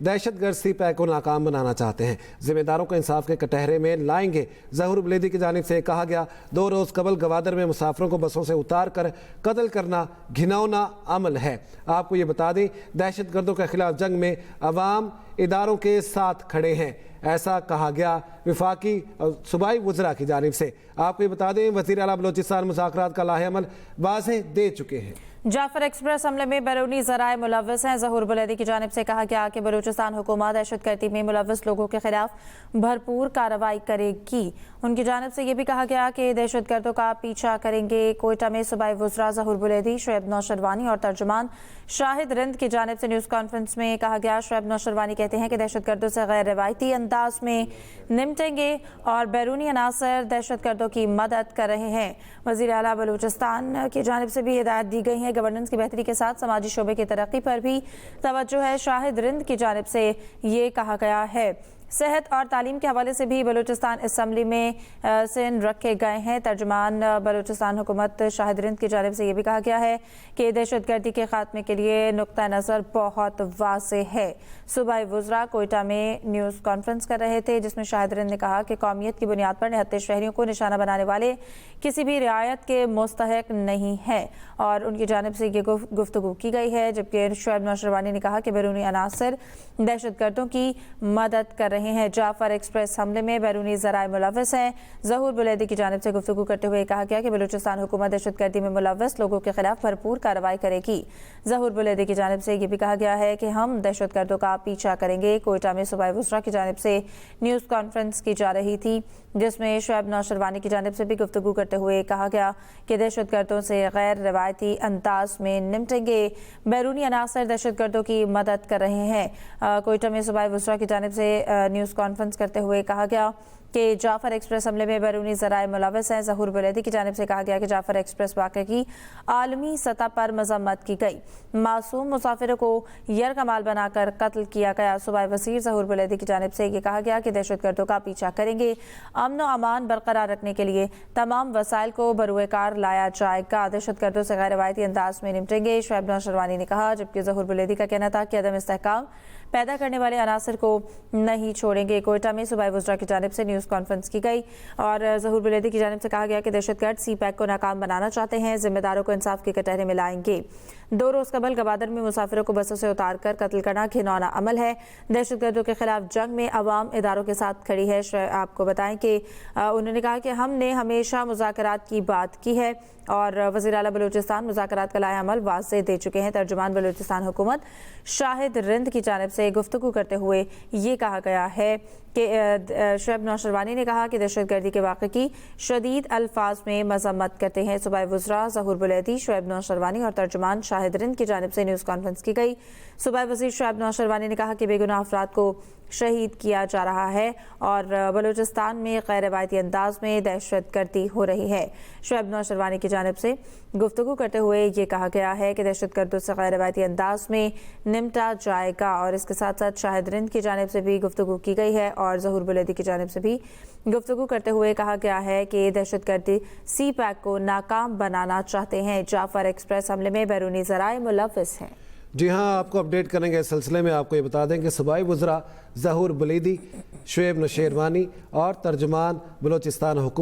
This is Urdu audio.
دہشت گرد سی پیک کو ناکام بنانا چاہتے ہیں، ذمہ داروں کو انصاف کے کٹہرے میں لائیں گے۔ ظہور بلیدی کی جانب سے کہا گیا 2 روز قبل گوادر میں مسافروں کو بسوں سے اتار کر قتل کرنا گھناؤنا عمل ہے۔ آپ کو یہ بتا دیں دہشت گردوں کے خلاف جنگ میں عوام اداروں کے ساتھ کھڑے ہیں، ایسا کہا گیا وفاقی صوبائی وزراء کی جانب سے۔ آپ کو یہ بتا دیں وزیر اعلیٰ بلوچستان مذاکرات کا لاہ عمل واضح دے چکے ہیں۔ جعفر ایکسپریس حملے میں بیرونی ذرائع ملوث ہیں۔ ظہور بلیدی کی جانب سے کہا گیا کہ بلوچستان حکومت دہشت گردی میں ملوث لوگوں کے خلاف بھرپور کارروائی کرے گی۔ ان کی جانب سے یہ بھی کہا گیا کہ دہشت گردوں کا پیچھا کریں گے۔ کوئٹہ میں صوبائی وزراء ظہور بلیدی، شعیب نوشروانی اور ترجمان شاہد رند کی جانب سے نیوز کانفرنس میں کہا گیا شعیب نوشروانی کہتے ہیں کہ دہشت گردوں سے غیر روایتی انداز میں نمٹیں گے اور بیرونی عناصر دہشت گردوں کی مدد کر رہے ہیں۔ وزیر اعلیٰ بلوچستان کی جانب سے بھی ہدایت دی گئی ہے۔ گورننس کی بہتری کے ساتھ سماجی شعبے کی ترقی پر بھی توجہ ہے۔ شاہد رند کی جانب سے یہ کہا گیا ہے۔ صحت اور تعلیم کے حوالے سے بھی بلوچستان اسمبلی میں سن رکھے گئے ہیں۔ ترجمان بلوچستان حکومت شاہد رند کی جانب سے یہ بھی کہا گیا ہے کہ دہشت گردی کے خاتمے کے لیے نقطہ نظر بہت واضح ہے۔ صوبائی وزراء کوئٹہ میں نیوز کانفرنس کر رہے تھے جس میں شاہد رند نے کہا کہ قومیت کی بنیاد پر نہتے شہریوں کو نشانہ بنانے والے کسی بھی رعایت کے مستحق نہیں ہیں اور ان کی جانب سے یہ گفتگو کی گئی ہے، جبکہ شعیب نوشروانی نے کہا کہ بیرونی عناصر دہشت گردوں کی مدد کر رہے ہیں۔ جعفر ایکسپریس حملے میں بیرونی ذرائع ملوث ہیں۔ ظہور بلیدی کی جانب سے گفتگو کرتے ہوئے کہا گیا کہ بلوچستان حکومت دہشت گردی میں ملوث لوگوں کے خلاف بھرپور کارروائی کرے گی۔ ظہور بلیدی کی جانب سے یہ بھی کہا گیا ہے کہ ہم دہشت گردوں کا پیچھا کریں گے۔ کوئٹہ میں صوبائی وزراء کی جانب سے نیوز کانفرنس کی جا رہی تھی جس میں شعیب نوشروانی کی جانب سے بھی گفتگو کرتے ہوئے کہا گیا کہ دہشت گردوں سے غیر روایتی انداز میں نمٹیں گے۔ بیرونی عناصر دہشت گردوں کی مدد کر رہے ہیں۔ کوئٹہ میں صوبائی وزراء کی جانب سے نیوز کانفرنس کرتے ہوئے کہا گیا کہ جعفر ایکسپریس حملے میں بیرونی ذرائع ملوث ہیں۔ ظہور بلیدی کی جانب سے کہا گیا کہ جعفر ایکسپریس واقعے کی عالمی سطح پر مذمت کی گئی۔ معصوم مسافروں کو یرغمال بنا کر قتل کیا گیا۔ صوبائی وزیر ظہور بلیدی کی جانب سے یہ کہا گیا کہ دہشت گردوں کا پیچھا کریں گے۔ امن و امان برقرار رکھنے کے لیے تمام وسائل کو بروئے کار لایا جائے گا۔ دہشت گردوں سے غیر روایتی انداز میں نمٹیں گے، شعیب نوشروانی نے کہا، جبکہ ظہور بلیدی کا کہنا تھا کہ عدم استحکام پیدا کرنے والے عناصر کو نہیں چھوڑیں گے۔ کوئٹہ میں صوبائی وزراء کی جانب سے نیوز کانفرنس کی گئی اور ظہور بلیدی کی جانب سے کہا گیا کہ دہشت گرد سی پیک کو ناکام بنانا چاہتے ہیں، ذمہ داروں کو انصاف کے کٹہرے میں لائیں گے۔ 2 روز قبل گوادر میں مسافروں کو بسوں سے اتار کر قتل کرنا گھناؤنا عمل ہے۔ دہشت گردوں کے خلاف جنگ میں عوام اداروں کے ساتھ کھڑی ہے۔ آپ کو بتائیں کہ انہوں نے کہا کہ ہم نے ہمیشہ مذاکرات کی بات کی ہے اور وزیر اعلیٰ بلوچستان مذاکرات کا لاہ عمل واضح دے چکے ہیں۔ ترجمان بلوچستان حکومت شاہد رند کی جانب سے گفتگو کرتے ہوئے یہ کہا گیا ہے کہ شعیب نوشروانی نے کہا کہ دہشت گردی کے واقعے کی شدید الفاظ میں مذمت کرتے ہیں۔ صوبائی وزراء ظہور بلیدی، شعیب نوشروانی اور ترجمان شاہد رند کی جانب سے نیوز کانفرنس کی گئی۔ صوبائی وزیر شعیب نوشروانی نے کہا کہ بے گناہ افراد کو شہید کیا جا رہا ہے اور بلوچستان میں غیر روایتی انداز میں دہشت گردی ہو رہی ہے۔ شعیب نوشروانی کی جانب سے گفتگو کرتے ہوئے یہ کہا گیا ہے کہ دہشت گردوں سے غیر روایتی انداز میں نمٹا جائے گا اور اس کے ساتھ ساتھ شاہد رند کی جانب سے بھی گفتگو کی گئی ہے اور ظہور بلیدی کی جانب سے بھی گفتگو کرتے ہوئے کہا گیا ہے کہ دہشت گردی سی پیک کو ناکام بنانا چاہتے ہیں۔ جعفر ایکسپریس حملے میں بیرونی ذرائع ملوث ہیں۔ جی ہاں، آپ کو اپڈیٹ کریں گے اس سلسلے میں۔ آپ کو یہ بتا دیں کہ صوبائی وزراء ظہور بلیدی، شعیب نوشروانی اور ترجمان بلوچستان حکومت